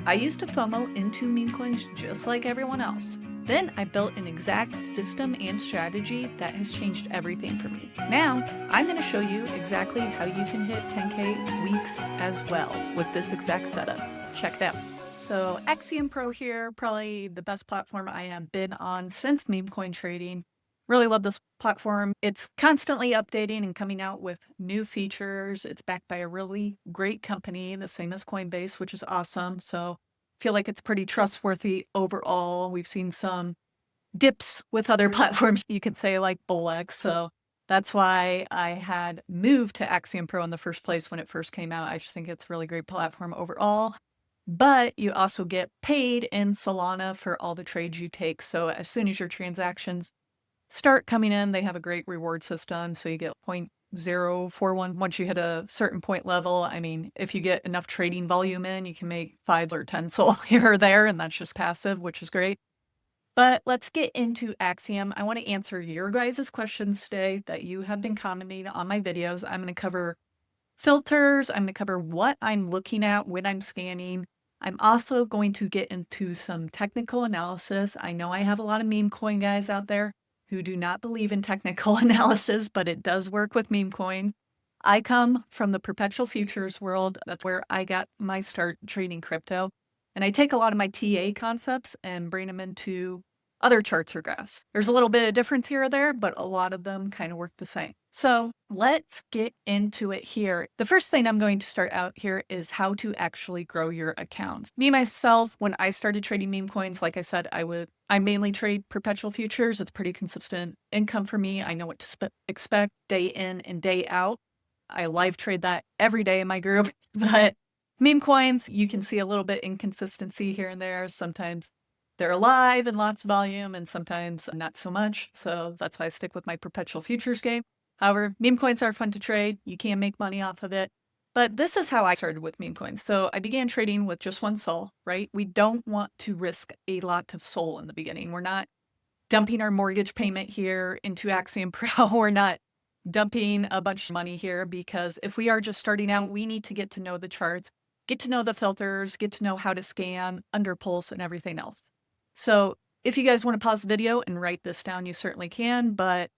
I used to FOMO into meme coins just like everyone else. Then I built an exact system and strategy that has changed everything for me. Now, I'm going to show you exactly how you can hit 10K weeks as well with this exact setup. Check it out. So Axiom Pro here, probably the best platform I have been on since meme coin trading. Really love this platform. It's constantly updating and coming out with new features. It's backed by a really great company, the same as Coinbase, which is awesome. So I feel like it's pretty trustworthy overall. We've seen some dips with other platforms, you could say, like Bolex. So that's why I had moved to Axiom Pro in the first place when it first came out. I just think it's a really great platform overall. But you also get paid in Solana for all the trades you take. So as soon as your transactions start coming in, they have a great reward system. So you get 0.041 once you hit a certain point level. I mean, if you get enough trading volume in, you can make 5 or 10 SOL here or there, and that's just passive, which is great. But let's get into Axiom. I want to answer your guys' questions today that you have been commenting on my videos. I'm going to cover filters. I'm going to cover what I'm looking at when I'm scanning. I'm also going to get into some technical analysis. I know I have a lot of meme coin guys out there who do not believe in technical analysis, but it does work with meme coins. I come from the perpetual futures world. That's where I got my start trading crypto. And I take a lot of my TA concepts and bring them into other charts or graphs. There's a little bit of difference here or there, but a lot of them kind of work the same. So let's get into it here. The first thing I'm going to start out here is how to actually grow your accounts. Me, myself, when I started trading meme coins, like I said, I mainly trade perpetual futures. It's pretty consistent income for me. I know what to expect day in and day out. I live trade that every day in my group, but meme coins, you can see a little bit inconsistency here and there. Sometimes they're alive and lots of volume, and sometimes not so much. So that's why I stick with my perpetual futures game. However, meme coins are fun to trade. You can make money off of it. But this is how I started with meme coins. So I began trading with just one SOL, right? We don't want to risk a lot of SOL in the beginning. We're not dumping our mortgage payment here into Axiom Pro. We're not dumping a bunch of money here, because if we are just starting out, we need to get to know the charts, get to know the filters, get to know how to scan, under pulse, and everything else. So if you guys want to pause the video and write this down, you certainly can, but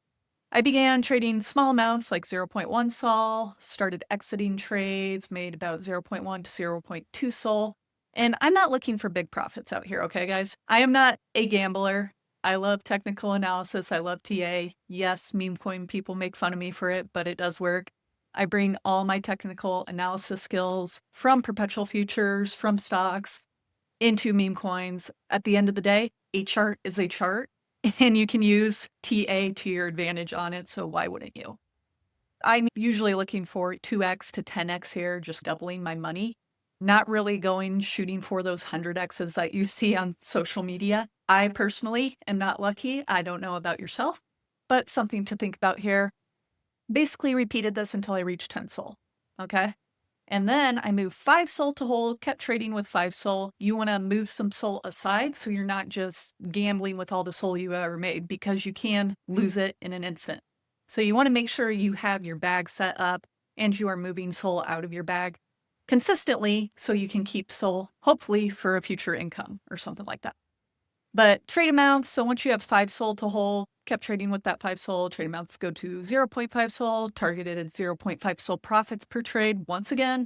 I began trading small amounts like 0.1 SOL, started exiting trades, made about 0.1 to 0.2 SOL, and I'm not looking for big profits out here, okay, guys? I am not a gambler. I love technical analysis. I love TA. Yes, meme coin people make fun of me for it, but it does work. I bring all my technical analysis skills from perpetual futures, from stocks, into meme coins. At the end of the day, a chart is a chart, and you can use TA to your advantage on it, so why wouldn't you? I'm usually looking for 2x to 10x here, just doubling my money. Not really shooting for those 100x's that you see on social media. I personally am not lucky. I don't know about yourself, but something to think about here. Basically repeated this until I reached 10 SOL, okay? And then I moved 5 SOL to hold, kept trading with 5 SOL. You want to move some SOL aside so you're not just gambling with all the SOL you ever made, because you can lose it in an instant. So you want to make sure you have your bag set up and you are moving SOL out of your bag consistently so you can keep SOL, hopefully for a future income or something like that. But trade amounts, so once you have 5 SOL to hold, kept trading with that 5 SOL, trade amounts go to 0.5 SOL, targeted at 0.5 SOL profits per trade. Once again,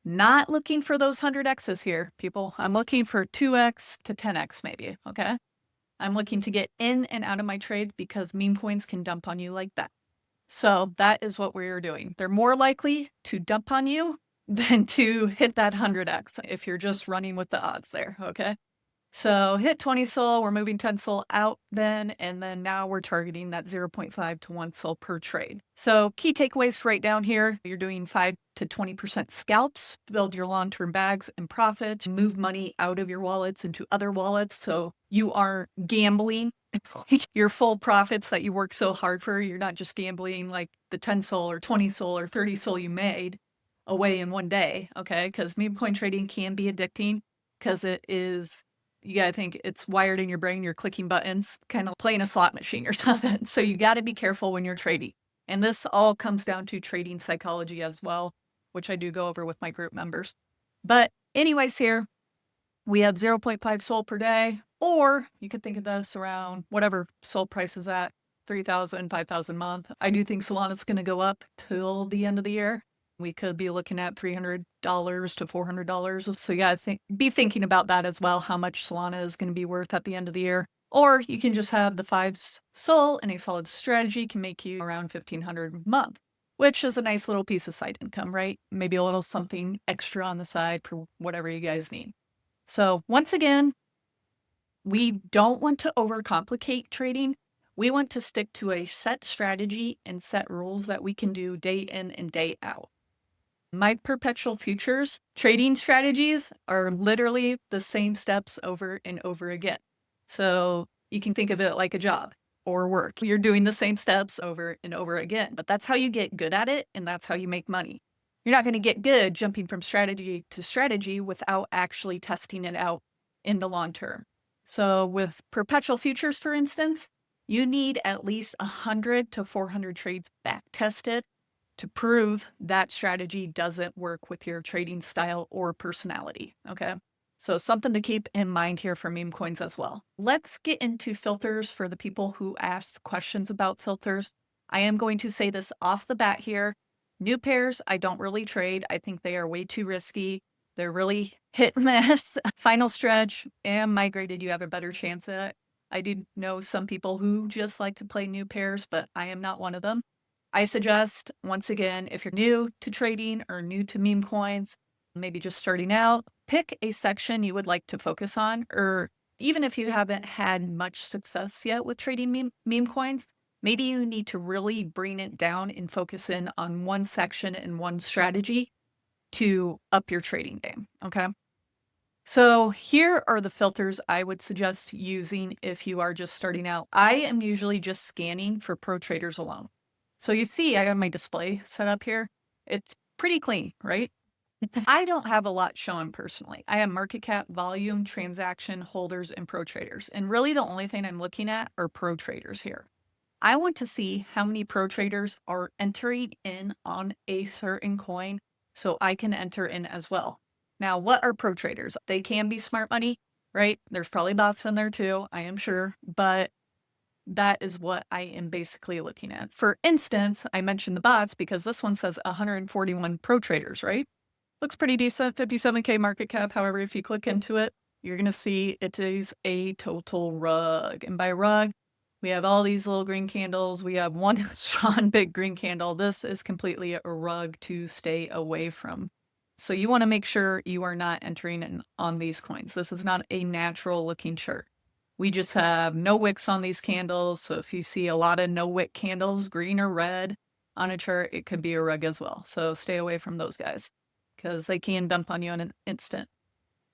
not looking for those 100x's here, people. I'm looking for 2x to 10x maybe, okay? I'm looking to get in and out of my trades because meme coins can dump on you like that. So that is what we're doing. They're more likely to dump on you than to hit that 100x if you're just running with the odds there, okay? So hit 20 SOL, we're moving 10 SOL out then, and then now we're targeting that 0.5 to 1 SOL per trade. So key takeaways to write down here: you're doing 5 to 20% scalps, build your long-term bags and profits, move money out of your wallets into other wallets so you are gambling your full profits that you work so hard for. You're not just gambling like the 10 SOL or 20 SOL or 30 SOL you made away in one day, okay? Because meme coin trading can be addicting because it is, you gotta think it's wired in your brain. You're clicking buttons, kind of playing a slot machine or something. So you got to be careful when you're trading. And this all comes down to trading psychology as well, which I do go over with my group members. But anyways here, we have 0.5 SOL per day, or you could think of this around whatever SOL price is at, 3,000, 5,000 a month. I do think Solana's going to go up till the end of the year. We could be looking at $300 to $400. So yeah, be thinking about that as well, how much Solana is going to be worth at the end of the year. Or you can just have the 5 SOL, and a solid strategy can make you around 1,500 a month, which is a nice little piece of side income, right? Maybe a little something extra on the side for whatever you guys need. So once again, we don't want to overcomplicate trading. We want to stick to a set strategy and set rules that we can do day in and day out. My perpetual futures trading strategies are literally the same steps over and over again. So you can think of it like a job or work. You're doing the same steps over and over again, but that's how you get good at it, and that's how you make money. You're not going to get good jumping from strategy to strategy without actually testing it out in the long term. So with perpetual futures, for instance, you need at least 100 to 400 trades back tested to prove that strategy doesn't work with your trading style or personality, okay? So something to keep in mind here for meme coins as well. Let's get into filters for the people who ask questions about filters. I am going to say this off the bat here. New pairs, I don't really trade. I think they are way too risky. They're really hit and miss. Final stretch and migrated, you have a better chance at. I do know some people who just like to play new pairs, but I am not one of them. I suggest, once again, if you're new to trading or new to meme coins, maybe just starting out, pick a section you would like to focus on, or even if you haven't had much success yet with trading meme coins, maybe you need to really bring it down and focus in on one section and one strategy to up your trading game, okay? So here are the filters I would suggest using if you are just starting out. I am usually just scanning for pro traders alone. So you see I have my display set up here. It's pretty clean, right? I don't have a lot showing personally. I have market cap, volume, transaction, holders, and pro traders. And really the only thing I'm looking at are pro traders here. I want to see how many pro traders are entering in on a certain coin so I can enter in as well. Now, what are pro traders? They can be smart money, right? There's probably bots in there too, I am sure, but that is what I am basically looking at. For instance, I mentioned the bots because this one says 141 pro traders, right? Looks pretty decent, 57K market cap. However, if you click into it, you're going to see it is a total rug. And by rug, we have all these little green candles. We have one strong big green candle. This is completely a rug to stay away from. So you want to make sure you are not entering in on these coins. This is not a natural looking chart. We just have no wicks on these candles. So if you see a lot of no wick candles, green or red on a chart, it could be a rug as well. So stay away from those guys because they can dump on you in an instant.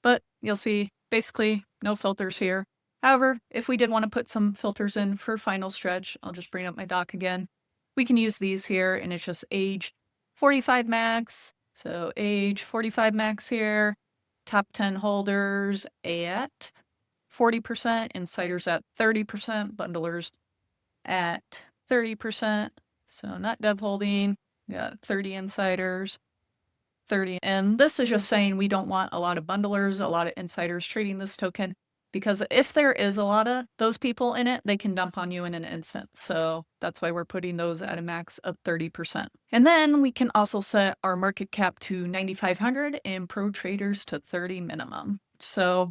But you'll see basically no filters here. However, if we did want to put some filters in for final stretch, I'll just bring up my doc again. We can use these here, and it's just age 45 max. So age 45 max here, top 10 holders at 40%, insiders at 30%, bundlers at 30%. So not dev holding, we got 30 insiders, 30. And this is just saying we don't want a lot of bundlers, a lot of insiders trading this token, because if there is a lot of those people in it, they can dump on you in an instant. So that's why we're putting those at a max of 30%. And then we can also set our market cap to 9,500 and pro traders to 30 minimum. So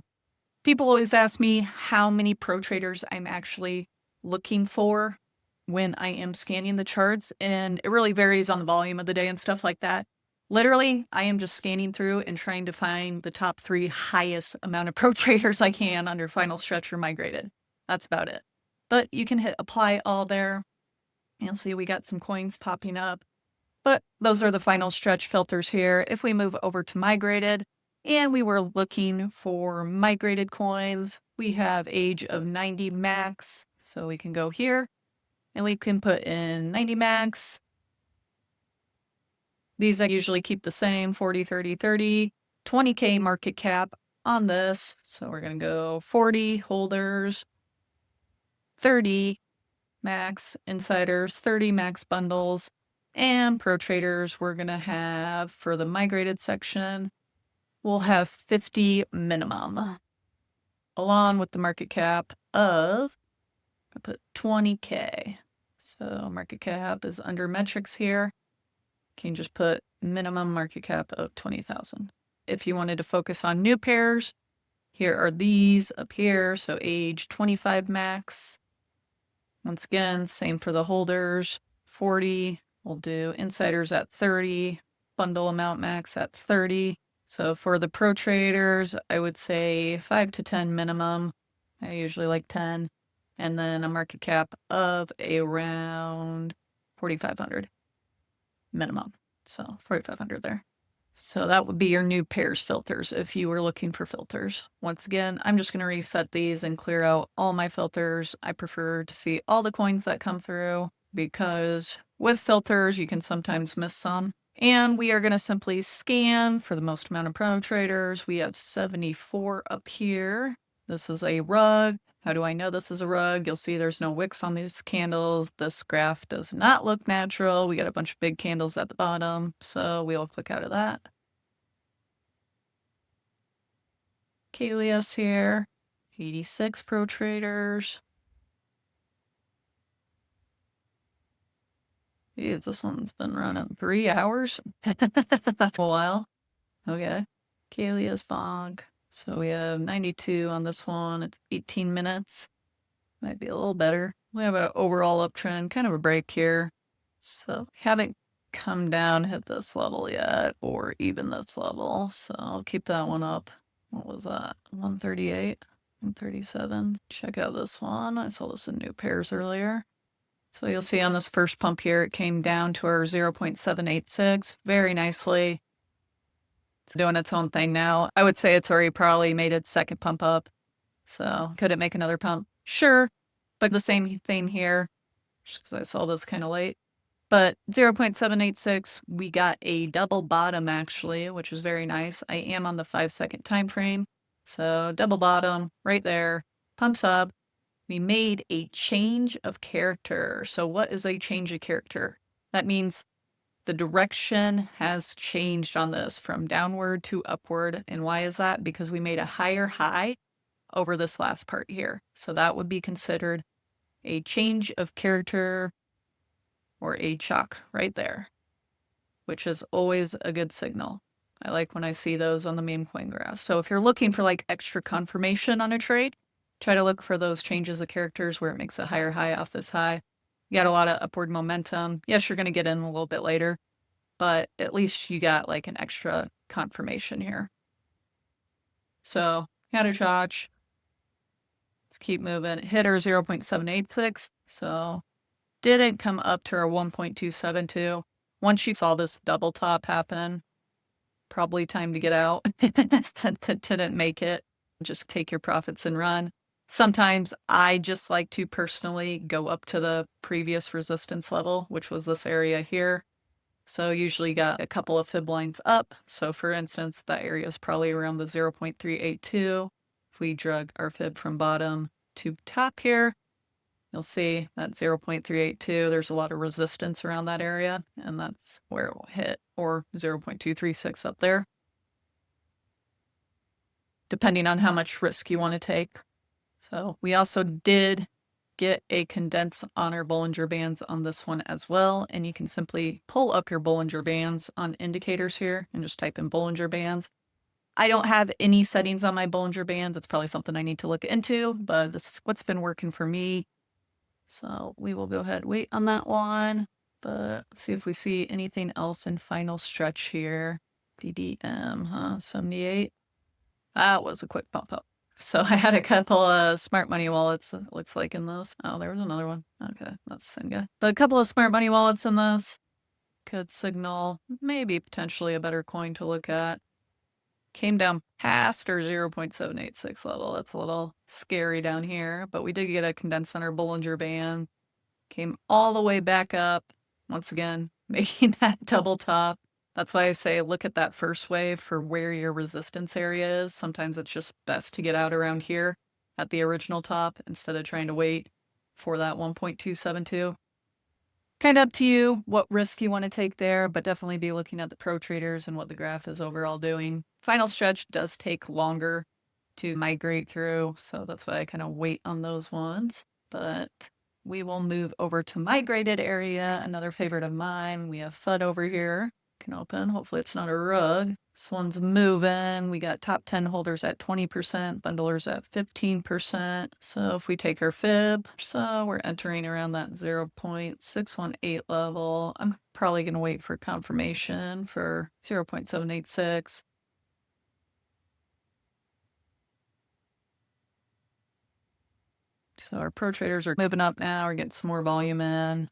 people always ask me how many pro traders I'm actually looking for when I am scanning the charts, and it really varies on the volume of the day and stuff like that. Literally, I am just scanning through and trying to find the top 3 highest amount of pro traders I can under final stretch or migrated. That's about it. But you can hit apply all there. You'll see we got some coins popping up. But those are the final stretch filters here. If we move over to migrated, and we were looking for migrated coins, we have age of 90 max. So we can go here and we can put in 90 max. These I usually keep the same, 40, 30, 30, 20K market cap on this. So we're going to go 40 holders, 30 max insiders, 30 max bundles, and pro traders we're going to have for the migrated section we'll have 50 minimum, along with the market cap of, I put 20K. So market cap is under metrics here. You can just put minimum market cap of 20,000. If you wanted to focus on new pairs, here are these up here. So age 25 max. Once again, same for the holders, 40. We'll do insiders at 30, bundle amount max at 30. So for the pro traders, I would say 5 to 10 minimum. I usually like 10. And then a market cap of around 4,500 minimum. So 4,500 there. So that would be your new pairs filters if you were looking for filters. Once again, I'm just going to reset these and clear out all my filters. I prefer to see all the coins that come through because with filters, you can sometimes miss some. And we are going to simply scan for the most amount of pro traders. We have 74 up here. This is a rug. How do I know this is a rug? You'll see there's no wicks on these candles. This graph does not look natural. We got a bunch of big candles at the bottom, so we'll click out of that. Kalias here, 86 pro traders. Jeez, this one's been running 3 hours. A while. Okay. Kalias fog. So we have 92 on this one. It's 18 minutes. Might be a little better. We have an overall uptrend, kind of a break here. So haven't come down, hit this level yet, or even this level. So I'll keep that one up. What was that? 138, 137. Check out this one. I saw this in new pairs earlier. So you'll see on this first pump here, it came down to our 0.786 very nicely. It's doing its own thing now. I would say it's already probably made its second pump up. So could it make another pump? Sure. But the same thing here, just because I saw this kind of late. But 0.786, we got a double bottom actually, which was very nice. I am on the 5-second time frame. So double bottom right there, pumps up. We made a change of character. So what is a change of character? That means the direction has changed on this from downward to upward. And why is that? Because we made a higher high over this last part here. So that would be considered a change of character or a chalk right there, which is always a good signal. I like when I see those on the Memecoin graph. So if you're looking for like extra confirmation on a trade, try to look for those changes of characters where it makes a higher high off this high. You got a lot of upward momentum. Yes, you're going to get in a little bit later, but at least you got like an extra confirmation here. So had a shot. Let's keep moving. Hit our 0.786. So didn't come up to our 1.272. Once you saw this double top happen, probably time to get out. That didn't make it. Just take your profits and run. Sometimes I just like to personally go up to the previous resistance level, which was this area here. So usually got a couple of fib lines up. So for instance, that area is probably around the 0.382. If we drug our fib from bottom to top here, you'll see that 0.382, there's a lot of resistance around that area, and that's where it will hit, or 0.236 up there, depending on how much risk you want to take. So we also did get a condense on our Bollinger Bands on this one as well, and you can simply pull up your Bollinger Bands on indicators here and just type in Bollinger Bands. I don't have any settings on my Bollinger Bands. It's probably something I need to look into, but this is what's been working for me. So we will go ahead and wait on that one, but see if we see anything else in final stretch here. DDM, 78. That was a quick pump up. So I had a couple of smart money wallets, it looks like, in this. Oh, there was another one. Okay, that's the same guy. But a couple of smart money wallets in this could signal maybe potentially a better coin to look at. Came down past our 0.786 level. That's a little scary down here, but we did get a condensed center Bollinger Band. Came all the way back up, once again, making that double top. That's why I say look at that first wave for where your resistance area is. Sometimes it's just best to get out around here at the original top instead of trying to wait for that 1.272. kind of up to you what risk you want to take there, but definitely be looking at the pro traders and what the graph is overall doing. Final stretch does take longer to migrate through, so that's why I kind of wait on those ones. But we will move over to migrated area, another favorite of mine. We have FUD over here. Can open. Hopefully it's not a rug. This one's moving. We got top 10 holders at 20%, bundlers at 15%. So if we take our fib, so we're entering around that 0.618 level. I'm probably going to wait for confirmation for 0.786. So our pro traders are moving up now. We're getting some more volume in.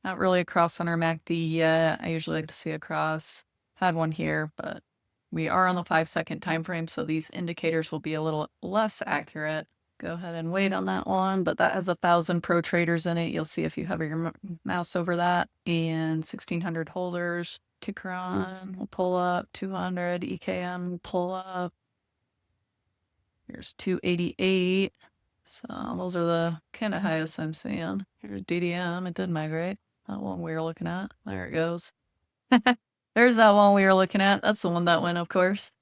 Not really a cross on our MACD yet. I usually like to see a cross. Had one here, but we are on the 5-second time frame, so these indicators will be a little less accurate. Go ahead and wait on that one, but that has 1,000 pro traders in it. You'll see if you hover your mouse over that. And 1,600 holders. Ticker on will pull up. 200 EKM will pull up. Here's 288. So those are the kind of highest I'm seeing. Here's DDM. It did migrate. That one we were looking at. There it goes. There's that one we were looking at. That's the one that went, of course.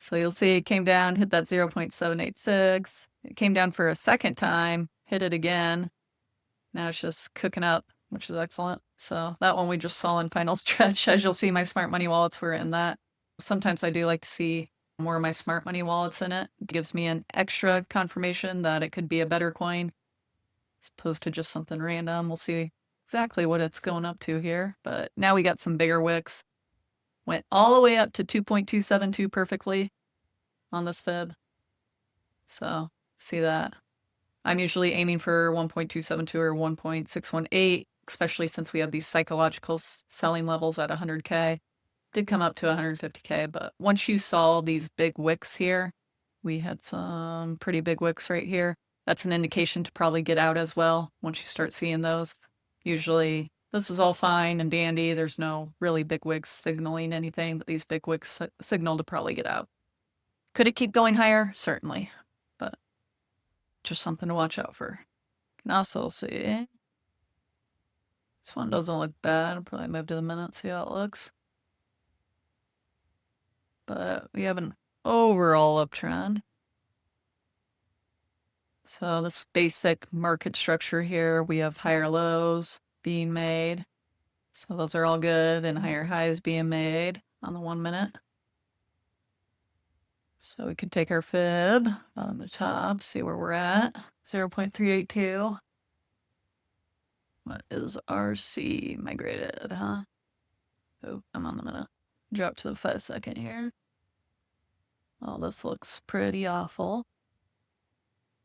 So you'll see it came down, hit that 0.786. It came down for a second time, hit it again. Now it's just cooking up, which is excellent. So that one we just saw in final stretch. As you'll see, my smart money wallets were in that. Sometimes I do like to see more of my smart money wallets in it. It gives me an extra confirmation that it could be a better coin as opposed to just something random. We'll see exactly what it's going up to here, but now we got some bigger wicks. Went all the way up to 2.272 perfectly on this fib. So see that. I'm usually aiming for 1.272 or 1.618, especially since we have these psychological selling levels at 100K. Did come up to 150K, but once you saw these big wicks here, we had some pretty big wicks right here. That's an indication to probably get out as well once you start seeing those. Usually this is all fine and dandy. There's no really big wicks signaling anything, but these big wicks signal to probably get out. Could it keep going higher? Certainly, but just something to watch out for. Can also see this one doesn't look bad. I'll probably move to the minute, see how it looks. But we have an overall uptrend. So this basic market structure here, we have higher lows being made. So those are all good, and higher highs being made on the 1 minute. So we could take our fib on the top, see where we're at. 0.382. What is RC migrated, huh? Oh, I'm on the minute. Drop to the 5-second here. Oh, this looks pretty awful.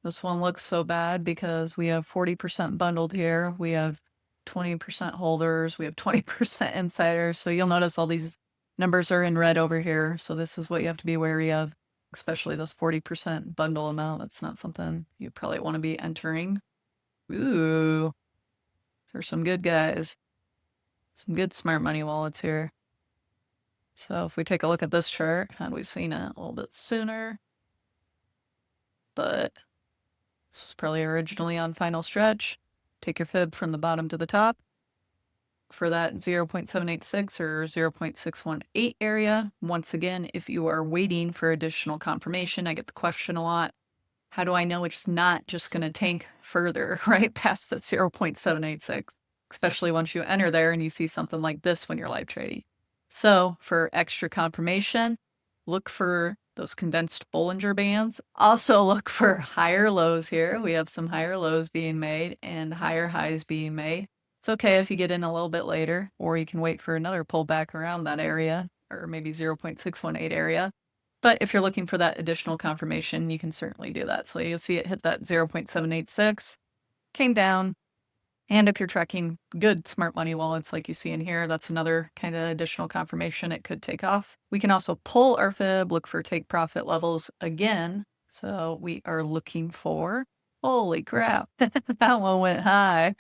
This one looks so bad because we have 40% bundled here. We have 20% holders. We have 20% insiders. So you'll notice all these numbers are in red over here. So this is what you have to be wary of, especially this 40% bundle amount. That's not something you probably want to be entering. Ooh, there's some good guys. Some good smart money wallets here. So if we take a look at this chart, had we seen it a little bit sooner? But this was probably originally on final stretch. Take your fib from the bottom to the top. For that 0.786 or 0.618 area, once again, if you are waiting for additional confirmation, I get the question a lot. How do I know it's not just going to tank further right past the 0.786, especially once you enter there and you see something like this when you're live trading? So for extra confirmation, look for those condensed Bollinger Bands. Also look for higher lows here. We have some higher lows being made and higher highs being made. It's okay if you get in a little bit later, or you can wait for another pullback around that area, or maybe 0.618 area. But if you're looking for that additional confirmation, you can certainly do that. So you'll see it hit that 0.786, came down. And if you're tracking good smart money wallets like you see in here, that's another kind of additional confirmation it could take off. We can also pull our fib, look for take profit levels again. So we are looking for, holy crap, that one went high.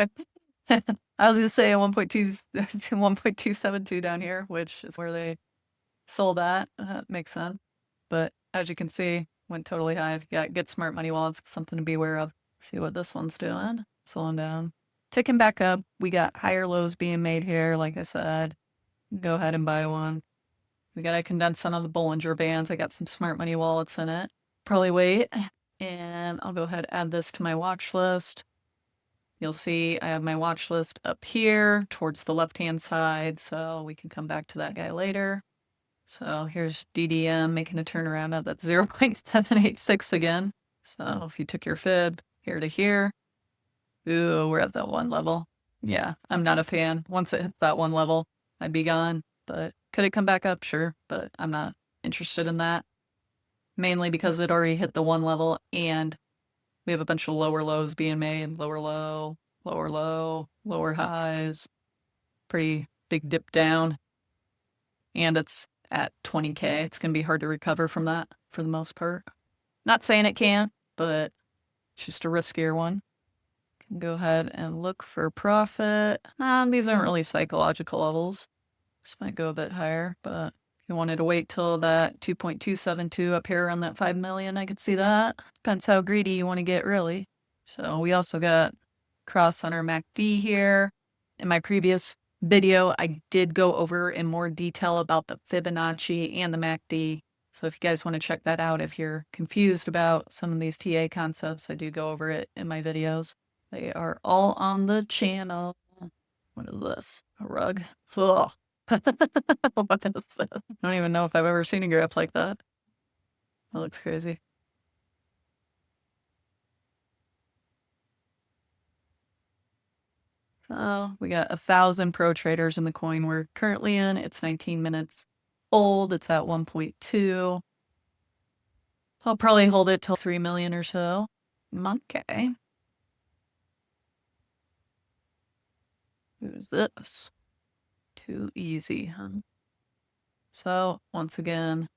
I was going to say 1.272 down here, which is where they sold at. That makes sense. But as you can see, went totally high. If you got good smart money wallets, something to be aware of. See what this one's doing. Slowing down. ticking back up. We got higher lows being made here, like I said. Go ahead and buy one. We got a condensed on the Bollinger Bands. I got some smart money wallets in it. Probably wait. And I'll go ahead and add this to my watch list. You'll see I have my watch list up here towards the left-hand side, so we can come back to that guy later. So here's DDM making a turnaround at that 0.786 again. So if you took your fib here to here, ooh, we're at that one level. Yeah, I'm not a fan. Once it hits that one level, I'd be gone. But could it come back up? Sure, but I'm not interested in that. Mainly because it already hit the one level and we have a bunch of lower lows being made. Lower low, lower low, lower highs. Pretty big dip down. And it's at 20K. It's going to be hard to recover from that for the most part. Not saying it can't, but it's just a riskier one. Can go ahead and look for profit. These aren't really psychological levels. This might go a bit higher, but if you wanted to wait till that 2.272 up here around that 5 million, I could see that. Depends how greedy you want to get, really. So we also got cross on our MACD here. In my previous video, I did go over in more detail about the Fibonacci and the MACD. So if you guys want to check that out, if you're confused about some of these TA concepts, I do go over it in my videos. They are all on the channel. What is this? A rug? Ugh. What is this? I don't even know if I've ever seen a graph like that. That looks crazy. So we got 1,000 pro traders in the coin we're currently in. It's 19 minutes old. It's at 1.2. I'll probably hold it till 3 million or so. Okay. Who's this? Too easy, huh? So once again,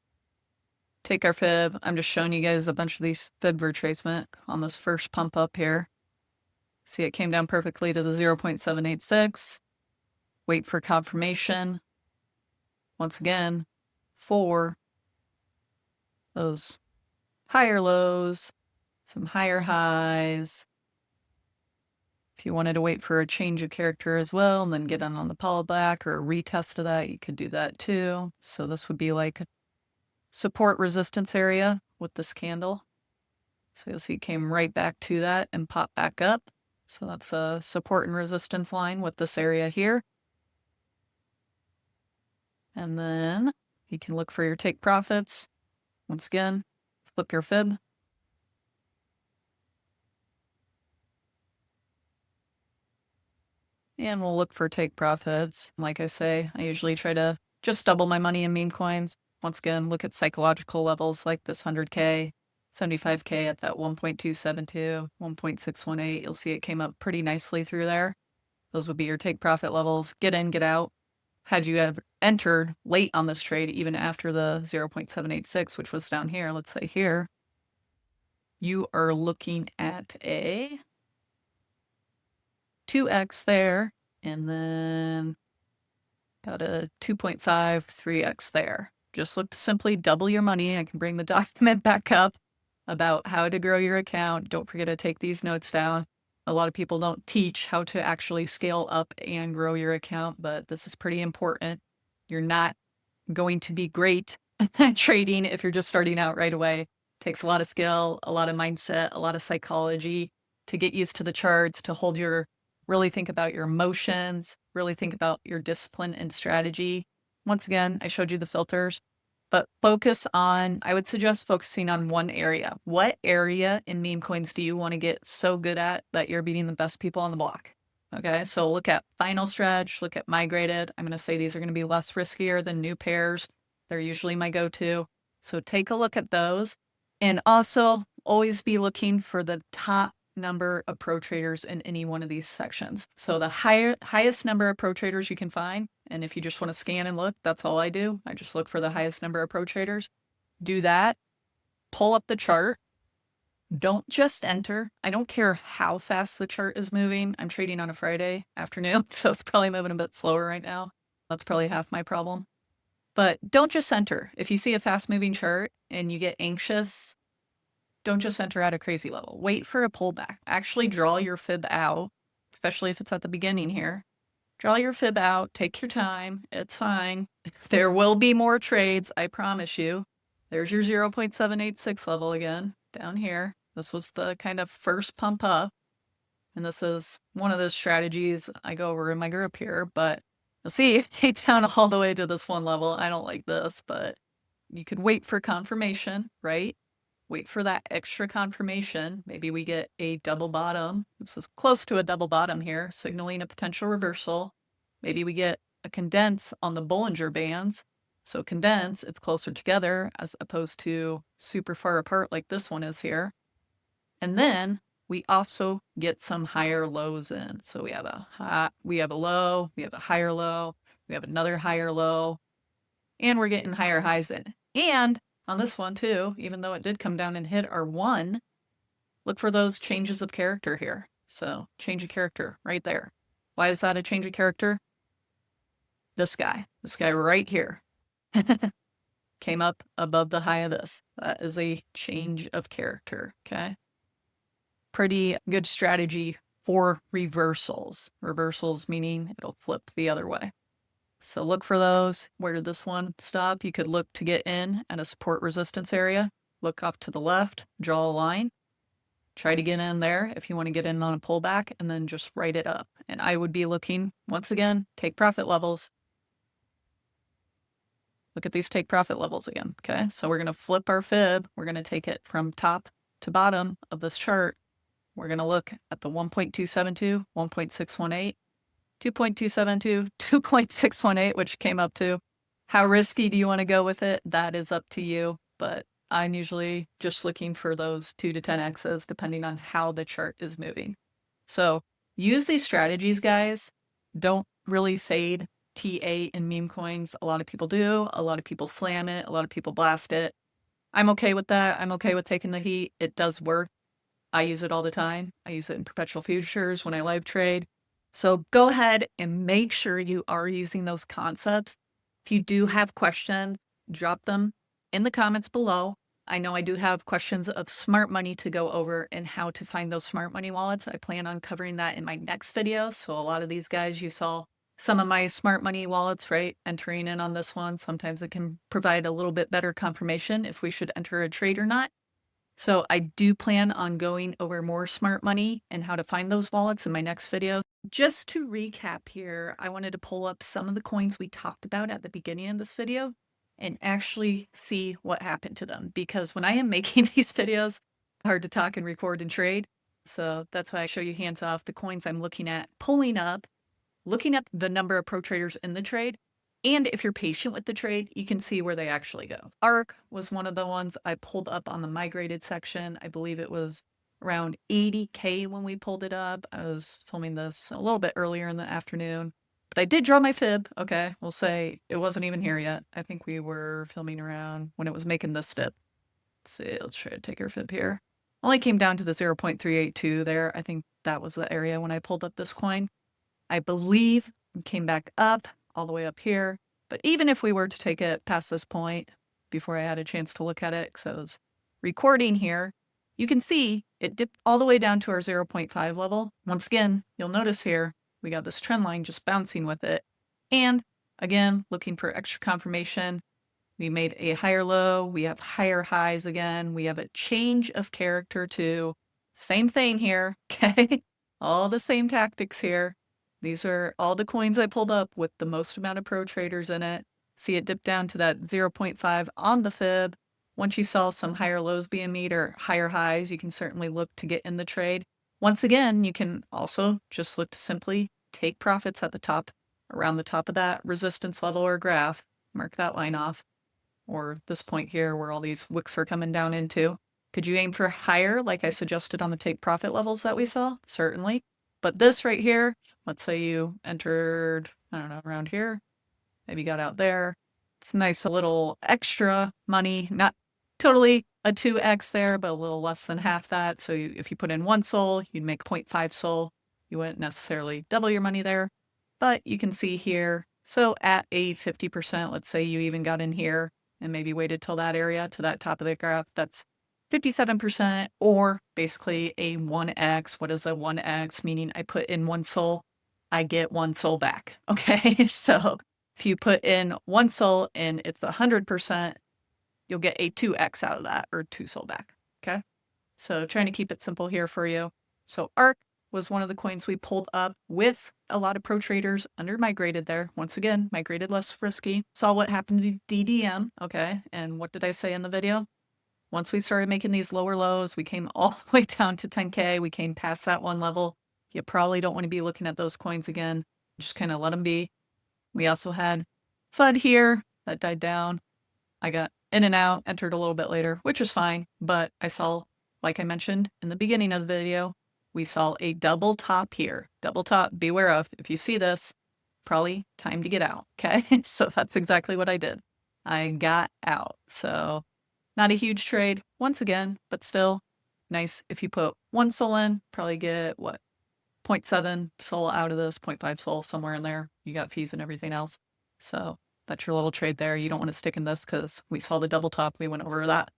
take our fib. I'm just showing you guys a bunch of these fib retracement on this first pump up here. See, it came down perfectly to the 0.786. Wait for confirmation. Once again, for those higher lows, some higher highs. If you wanted to wait for a change of character as well and then get on the pullback or a retest of that, you could do that too. So this would be like support resistance area with this candle. So you'll see it came right back to that and popped back up. So that's a support and resistance line with this area here. And then you can look for your take profits. Once again, flip your fib. And we'll look for take profits. Like I say, I usually try to just double my money in meme coins. Once again, look at psychological levels like this 100K, 75K at that 1.272, 1.618. You'll see it came up pretty nicely through there. Those would be your take profit levels. Get in, get out. Had you ever entered late on this trade, even after the 0.786, which was down here, let's say here, you are looking at a 2x there, and then got a 2.5, 3x there. Just look to simply double your money. I can bring the document back up about how to grow your account. Don't forget to take these notes down. A lot of people don't teach how to actually scale up and grow your account, but this is pretty important. You're not going to be great at trading if you're just starting out right away. It takes a lot of skill, a lot of mindset, a lot of psychology to get used to the charts, to hold your really think about your emotions, really think about your discipline and strategy. Once again, I showed you the filters, but I would suggest focusing on one area. What area in meme coins do you want to get so good at that you're beating the best people on the block? Okay, so look at final stretch, look at migrated. I'm going to say these are going to be less riskier than new pairs. They're usually my go-to. So take a look at those. And also always be looking for the top number of pro traders in any one of these sections. So the highest number of pro traders you can find, and if you just want to scan and look, that's all I do. I just look for the highest number of pro traders. Do that. Pull up the chart. Don't just enter. I don't care how fast the chart is moving. I'm trading on a Friday afternoon, so it's probably moving a bit slower right now. That's probably half my problem. But don't just enter. If you see a fast moving chart and you get anxious, don't just enter at a crazy level. Wait for a pullback. Actually draw your fib out. especially if it's at the beginning here. Draw your fib out, take your time, it's fine. There will be more trades, I promise you. There's your 0.786 level again, down here. This was the kind of first pump up. And this is one of those strategies I go over in my group here, but you'll see it came down all the way to this one level. I don't like this, but you could wait for confirmation, right? Wait for that extra confirmation. Maybe we get a double bottom. This is close to a double bottom here, signaling a potential reversal. Maybe we get a condense on the Bollinger Bands. So condense, it's closer together as opposed to super far apart like this one is here. And then we also get some higher lows in. So we have a low, we have a higher low, we have another higher low, and we're getting higher highs in. And on this one too, even though it did come down and hit our 1, look for those changes of character here. So change of character right there. Why is that a change of character? This guy right here came up above the high of this. That is a change of character, okay? Pretty good strategy for reversals. Reversals meaning it'll flip the other way. So look for those. Where did this one stop? You could look to get in at a support resistance area. Look off to the left, draw a line. Try to get in there if you want to get in on a pullback, and then just write it up. And I would be looking, once again, take profit levels. Look at these take profit levels again, okay? So we're going to flip our fib. We're going to take it from top to bottom of this chart. We're going to look at the 1.272, 1.618, 2.272, 2.618, which came up to. How risky do you want to go with it? That is up to you, but I'm usually just looking for those 2 to 10x's depending on how the chart is moving. So use these strategies, guys. Don't really fade TA in meme coins. A lot of people do. A lot of people slam it. A lot of people blast it. I'm okay with that. I'm okay with taking the heat. It does work. I use it all the time. I use it in perpetual futures when I live trade. So go ahead and make sure you are using those concepts. If you do have questions, drop them in the comments below. I know I do have questions of smart money to go over and how to find those smart money wallets. I plan on covering that in my next video. So a lot of these guys, you saw some of my smart money wallets, right? Entering in on this one. Sometimes it can provide a little bit better confirmation if we should enter a trade or not. So I do plan on going over more smart money and how to find those wallets in my next video. Just to recap here, I wanted to pull up some of the coins we talked about at the beginning of this video and actually see what happened to them. Because when I am making these videos, it's hard to talk and record and trade. So that's why I show you hands off the coins I'm looking at, pulling up, looking at the number of pro traders in the trade. And if you're patient with the trade, you can see where they actually go. ARK was one of the ones I pulled up on the migrated section. I believe it was around 80K when we pulled it up. I was filming this a little bit earlier in the afternoon, but I did draw my fib. Okay, we'll say it wasn't even here yet. I think we were filming around when it was making this dip. Let's see, let's try to take our fib here. Only came down to the 0.382 there. I think that was the area when I pulled up this coin. I believe we came back up all the way up here. But even if we were to take it past this point, before I had a chance to look at it, because I was recording here, you can see it dipped all the way down to our 0.5 level. Once again, you'll notice here, we got this trend line just bouncing with it. And again, looking for extra confirmation. We made a higher low. We have higher highs again. We have a change of character too. Same thing here, okay? All the same tactics here. These are all the coins I pulled up with the most amount of pro traders in it. See it dip down to that 0.5 on the fib. Once you saw some higher lows being made or higher highs, you can certainly look to get in the trade. Once again, you can also just look to simply take profits at the top, around the top of that resistance level or graph. Mark that line off. Or this point here where all these wicks are coming down into. Could you aim for higher like I suggested on the take profit levels that we saw? Certainly. But this right here, let's say you entered, I don't know, around here, maybe got out there. It's a nice little extra money, not totally a 2x there, but a little less than half that. So if you put in 1 SOL, you'd make 0.5 SOL. You wouldn't necessarily double your money there, but you can see here. So at a 50%, let's say you even got in here and maybe waited till that area, to that top of the graph, that's 57%, or basically a 1x. What is a 1x? Meaning I put in 1 sol, I get 1 sol back. Okay, so if you put in 1 sol and it's 100%, you'll get a 2x out of that, or 2 sol back. Okay, so trying to keep it simple here for you. So ARC was one of the coins we pulled up with a lot of pro traders under migrated there. Once again, migrated less risky. Saw what happened to DDM. Okay, and what did I say in the video? Once we started making these lower lows, we came all the way down to 10K. We came past that one level. You probably don't want to be looking at those coins again. Just kind of let them be. We also had FUD here that died down. I got in and out, entered a little bit later, which is fine. But I saw, like I mentioned in the beginning of the video, we saw a double top here. Double top, beware of. If you see this, probably time to get out. Okay, so that's exactly what I did. I got out. So not a huge trade, once again, but still nice. If you put 1 sol in, probably get, what, 0.7 sol out of this, 0.5 sol, somewhere in there. You got fees and everything else. So that's your little trade there. You don't want to stick in this because we saw the double top. We went over that.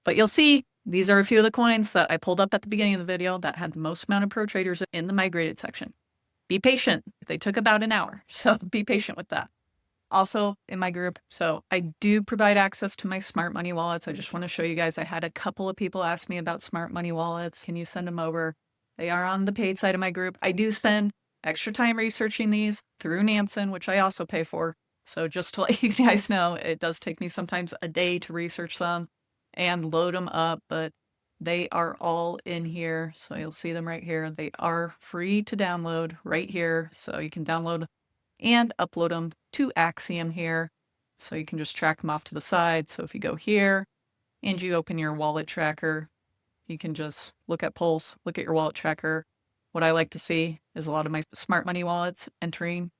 But you'll see, these are a few of the coins that I pulled up at the beginning of the video that had the most amount of pro traders in the migrated section. Be patient. They took about an hour, so be patient with that. Also in my group, so I do provide access to my smart money wallets. I just want to show you guys, I had a couple of people ask me about smart money wallets. Can you send them over? They are on the paid side of my group. I do spend extra time researching these through Nansen, which I also pay for. So just to let you guys know, it does take me sometimes a day to research them and load them up, but they are all in here. So you'll see them right here. They are free to download right here. So you can download and upload them to Axiom here. So you can just track them off to the side. So if you go here and you open your wallet tracker, you can just look at Pulse, look at your wallet tracker. What I like to see is a lot of my smart money wallets entering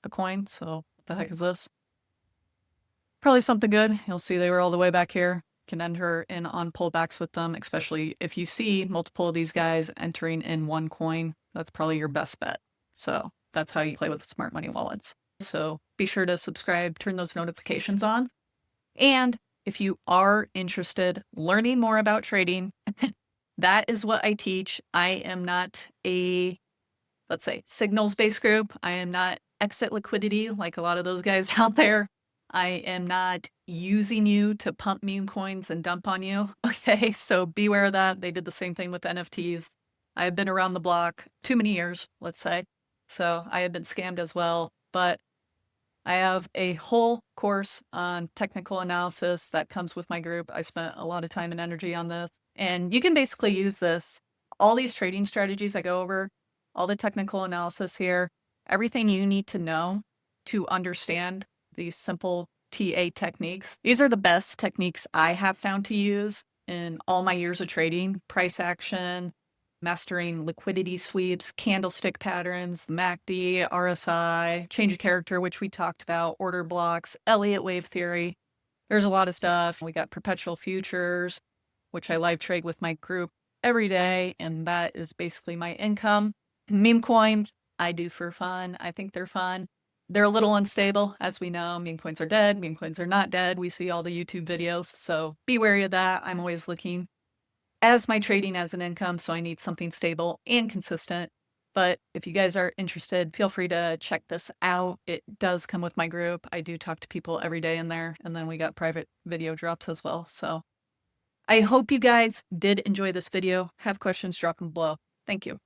a coin. So what the heck is this? Probably something good. You'll see they were all the way back here. You can enter in on pullbacks with them, especially if you see multiple of these guys entering in one coin. That's probably your best bet. So that's how you play with the smart money wallets. So be sure to subscribe, turn those notifications on. And if you are interested learning more about trading, that is what I teach. I am not a, let's say, signals-based group. I am not exit liquidity like a lot of those guys out there. I am not using you to pump meme coins and dump on you. Okay, so beware of that. They did the same thing with NFTs. I have been around the block too many years, let's say. So I have been scammed as well, but I have a whole course on technical analysis that comes with my group. I spent a lot of time and energy on this, and you can basically use this. All these trading strategies I go over, all the technical analysis here, everything you need to know to understand these simple TA techniques. These are the best techniques I have found to use in all my years of trading. Price action, mastering liquidity sweeps, candlestick patterns, the MACD, RSI, change of character, which we talked about, order blocks, Elliott wave theory. There's a lot of stuff. We got perpetual futures, which I live trade with my group every day, and that is basically my income. Meme coins, I do for fun. I think they're fun. They're a little unstable, as we know. Meme coins are dead. Meme coins are not dead. We see all the YouTube videos, so be wary of that. I'm always looking as my trading as an income, so I need something stable and consistent. But if you guys are interested, feel free to check this out. It does come with my group. I do talk to people every day in there, and then we got private video drops as well. So I hope you guys did enjoy this video. Have questions, drop them below. Thank you.